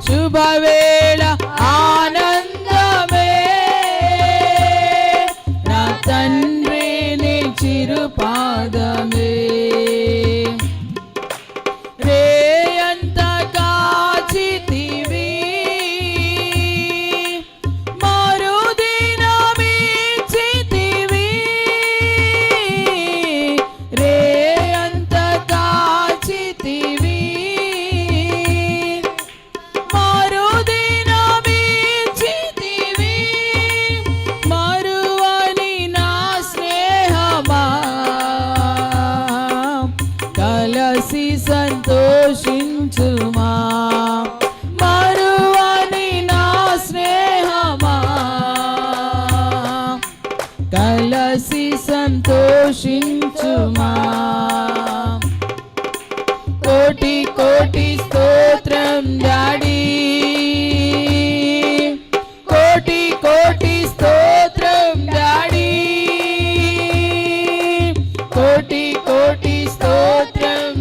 శుభవేళ ఆనందమే నా తండ్రి నీ చిరుపాదమే రేయంత కాచితివి మరుదినమిచ్చితివి రేయంత కాచితివి సంతోషించుమా మరువని నా స్నేహమా కలసి సంతోషించుమా కోటి కోటి స్తోత్రం డాడీ కోటి కోటి స్తోత్రం డాడీ కోటి కోటి స్తోత్రం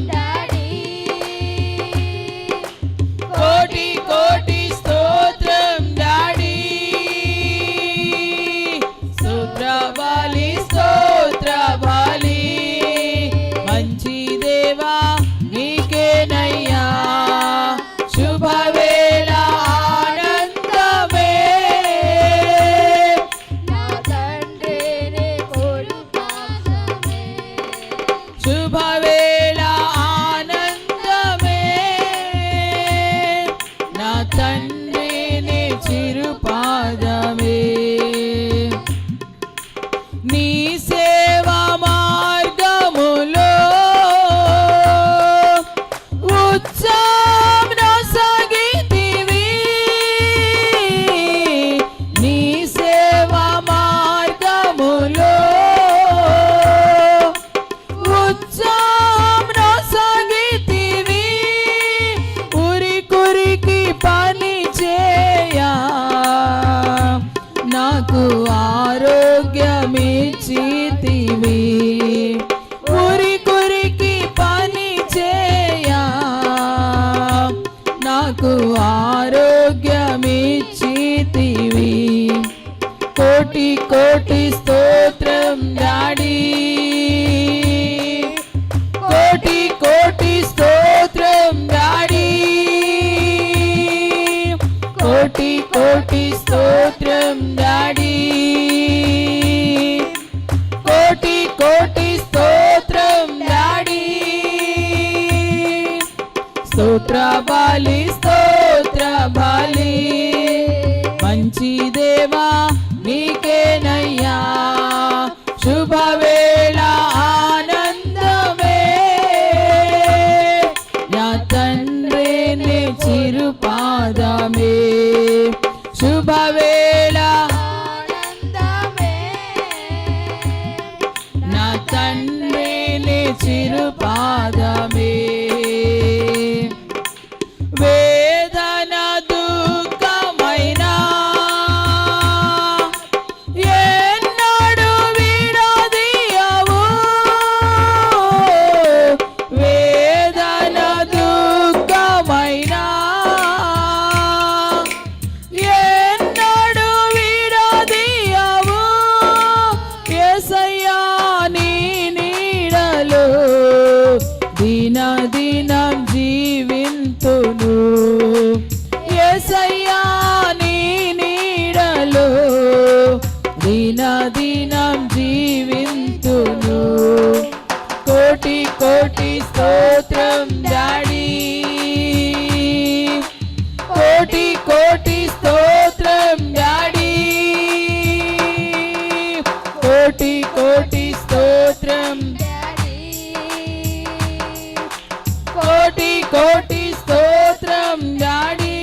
శుభవేళ ఆనందమే నా తండ్రి నీ చిరుపాదమే నీ సేవా మార్గములో ఉత్సాహనొసగితివి నీ సేవా మార్గములో నాకు ఆరోగ్యమిచ్చితివి ఉరి కురికి పని చేయా నాకు ఆరోగ్యమిచ్చితివి కోటి కోటి స్తోత్రం డాడీ కోటి కోటి స్తోత్రం డాడీ కోటి కోటి స్తోత్రం డాడీ కోటి కోటి స్తోత్రం తండ్రిని చిరుపాదమే. వేదన దుఃఖమైనా ఎన్నడూ విడదీయవు. వేదన దుఃఖమైనా ఎన్నడూ విడదీయవు. యేసయ్యా నీ నీడలో దిన దినం జీవింతును. యేసయ్యా నీ నీడలో దిన దినం జీవింతును. కోటి కోటి స్తోత్రం డాడీ, కోటి కోటి స్తోత్రం డాడీ, కోటి కోటి స్తోత్రం, కోటి కోటి స్తోత్రం డాడీ.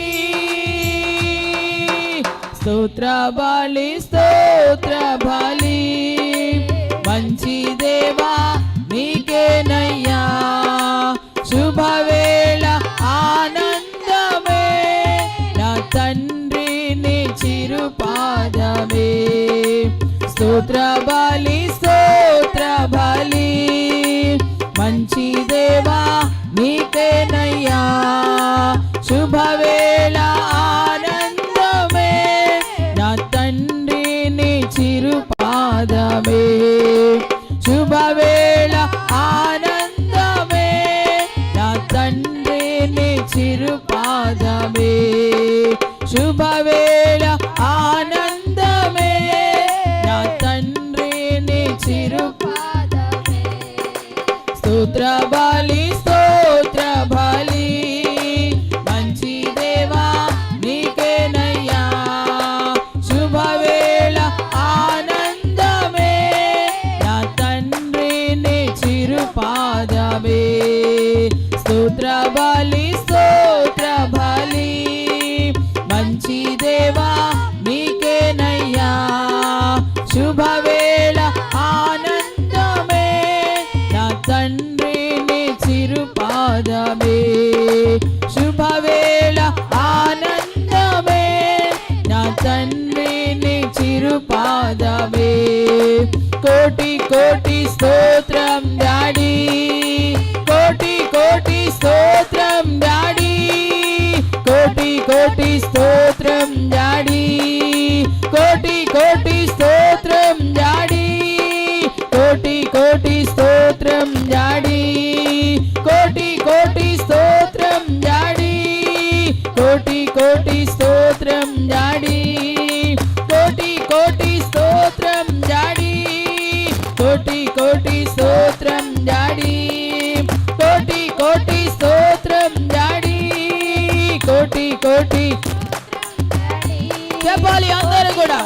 స్తోత్ర బలి స్తోత్ర బలి మంచి దేవా నీకేనయ్యా. శుభవేళ ఆనందమే నా తండ్రిని చిరుపాదమే. స్తోత్ర బలి స్తోత్ర బలి మంచి దేవా నీకేనయ్యా. శుభవేళ ఆనందమే నా తండ్రిని చిరుపాదమే. శుభవేళ ఆనందమే నా తండ్రిని చిరుపాదమే. శుభవేళ ఆనందమే నా తండ్రిని చిరుపాదమే. స్తోత్ర బలి స్తోత్ర బలి మంచి దేవా నీకేనయ్యా. శుభవేళ ఆనందమే నా తండ్రిని చిరుపాదమే. స్తోత్ర బలి స్తోత్ర బలి మంచి దేవా నీకేనయ్యా. శుభవేళ ఆనందమే నా తండ్రిని చిరుపాదమే. శుభవేళ ఆనందమే నా తండ్రిని చిరుపాదమే. కోటి కోటి స్తోత్రం డాడీ, కోటి కోటి స్తోత్రం డాడీ, కోటి కోటి స్తోత్రం డాడీ, కోటి కోటి స్తోత్రం డాడీ, కోటి కోటి స్తోత్రం డాడీ, కోటి కోటి స్తోత్రం డాడీ, కోటి కోటి స్తోత్రం డాడీ, కోటి కోటి స్తోత్రం డాడీ, కోటి కోటి స్తోత్రం డాడీ, కోటి కోటి స్తోత్రం డాడీ, కోటి కోటి చెప్పాలి అందరూ కూడా.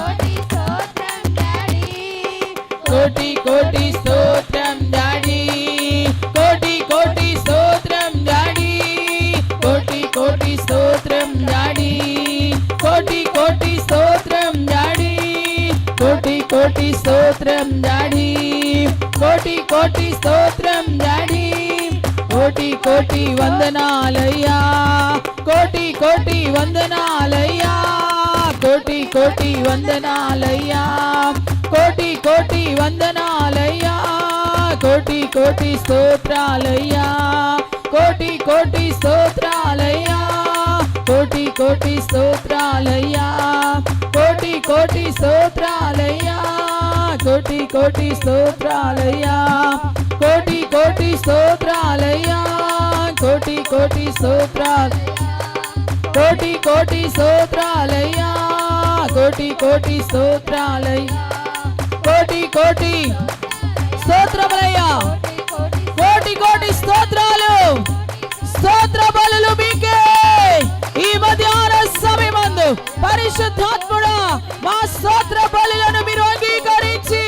కోటి కోటి స్తోత్రం డాడీ, కోటి కోటి స్తోత్రం డాడీ, కోటి కోటి స్తోత్రం డాడీ, కోటి కోటి స్తోత్రం డాడీ, కోటి కోటి స్తోత్రం డాడీ, కోటి కోటి స్తోత్రం డాడీ. కోటి కోటి వందనాలయ్యా, కోటి కోటి వందనాలయ్యా, కోటి కోటి వందనాలయ్యా, కోటి కోటి వందనాలయ్యా, కోటి కోటి స్తోత్రాలయ్యా, కోటి కోటి స్తోత్రాలయ్యా, కోటి కోటి స్తోత్రాలయ్యా, కోటి కోటి స్తోత్రాలయ్యా, కోటి కోటి స్తోత్రాలయ్యా, కోటి కోటి స్తోత్రాలయ్యా, కోటి కోటి స్తోత్రాలు, కోటి కోటి స్తోత్రాలయ్యా, కోటి కోటి స్తోత్రాలయ్యా, కోటి కోటి స్తోత్రములయ్యా, కోటి కోటి స్తోత్రాలు, స్తోత్ర బలులు మీకే. ఈ మధ్యాహ్న సమయమందు పరిశుద్ధాత్ముడా మా స్తోత్ర బలులను మీరు అంగీకరించి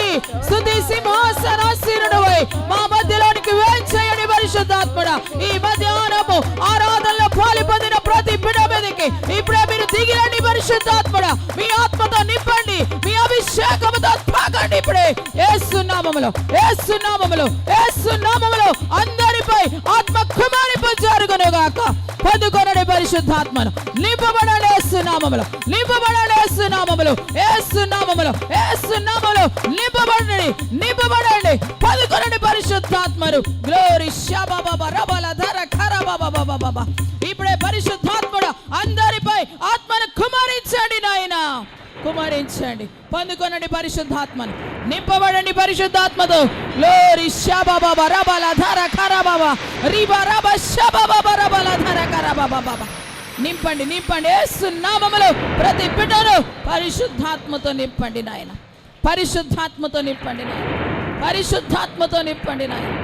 స్తుతి సింహాసనాసీనుడవై మా మధ్యలోనికి వేంచేయండి పరిశుద్ధాత్ముడా. ఈ మధ్యాహ్నము ఆరాధనలో పాలు పొందిన ప్రతి బిడ్డ మీదకి ఇప్పుడే మీరు దిగిరండి పరిశుద్ధాత్ముడా. మీ ఆత్మతో నింపండి, మీ అభిషేకముతో తాకండి ఇప్పుడే యేసు నామములో. యేసు నామములో, యేసు నామములో అందరిపై ఆత్మ కుమారింపు జరుగునుగాక. పొందుకొనండి పరిశుద్ధాత్మను. నింపబడండి యేసు నామములో, నింపబడండి యేసు నామములో, యేసు నామములో, యేసు నామములో నింపబడండి, నింపబడండి. పొందుకొనండి పరిశుద్ధాత్మను. గ్లోరీ షబాబా రబల ధర ఖరబాబా. ఇప్పుడే పరిశుద్ధాత్ముడు అందరిపై ఆత్మను కుమారించండి నాయన, కుమారించండి. పొందుకొనండి పరిశుద్ధాత్మను. నింపబడండి పరిశుద్ధాత్మతో. గ్లోరీ షబాబా రబల ధర ఖరబాబా రిబా రబ షబాబా రబల ధర ఖరబాబా. నింపండి, నింపండి యేసు నామములో ప్రతి బిడ్డను పరిశుద్ధాత్మతో నింపండి నాయన, పరిశుద్ధాత్మతో నింపండి నాయన, పరిశుద్ధాత్మతో నింపండి నాయన.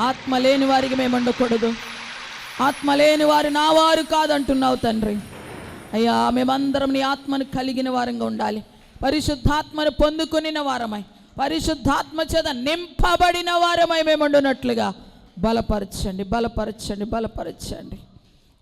ఆత్మ లేని వారికి మేము ఉండకూడదు. ఆత్మ లేని వారు నా వారు కాదంటున్నావు తండ్రి. అయ్యా, మేమందరం నీ ఆత్మను కలిగిన వారంగా ఉండాలి. పరిశుద్ధాత్మను పొందుకునిన వారమై, పరిశుద్ధాత్మ చేత నింపబడిన వారమై మేము ఉండునట్లుగా బలపరచండి, బలపరచండి, బలపరచండి.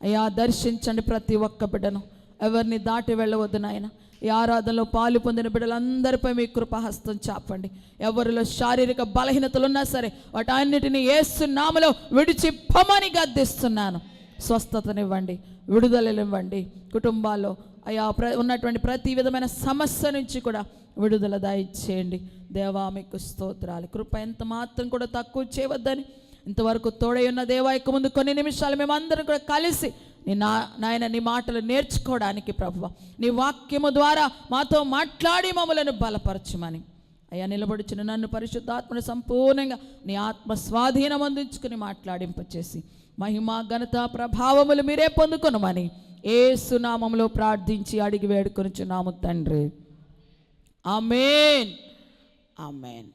అయ్యా, దర్శించండి ప్రతి ఒక్క బిడ్డను. ఎవరిని దాటి వెళ్ళవద్దు నాయన. ఈ ఆరాధనలో పాలు పొందిన బిడ్డలందరిపై మీ కృపాహస్తం చాపండి. ఎవరిలో శారీరక బలహీనతలు ఉన్నా సరే వాటన్నిటిని యేసు నామములో విడిచిపోమని గద్దిస్తున్నాను. స్వస్థతనివ్వండి, విడుదలనివ్వండి. కుటుంబాల్లో అయ్యా ఉన్నటువంటి ప్రతి విధమైన సమస్య నుంచి కూడా విడుదల దయచేయండి. దేవా మీకు స్తోత్రాలు. కృప ఎంత మాత్రం కూడా తక్కువ చేయవద్దని ఇంతవరకు తోడై ఉన్న దేవా, ఇక ముందు కొన్ని నిమిషాలు మేమందరం కూడా కలిసి నాయన నీ మాటలు నేర్చుకోవడానికి ప్రభువా, నీ వాక్యము ద్వారా మాతో మాట్లాడి మమ్మలను బలపరచమని అయ్యా నిలబడుచున్న నన్ను పరిశుద్ధాత్మను సంపూర్ణంగా నీ ఆత్మ స్వాధీనం అందించుకుని మాట్లాడింపచేసి మహిమ ఘనత ప్రభావములు మీరే పొందుకొనమని యేసు నామములో ప్రార్థించి అడిగి వేడుకొనుచున్నాము తండ్రి. ఆమేన్, ఆమేన్.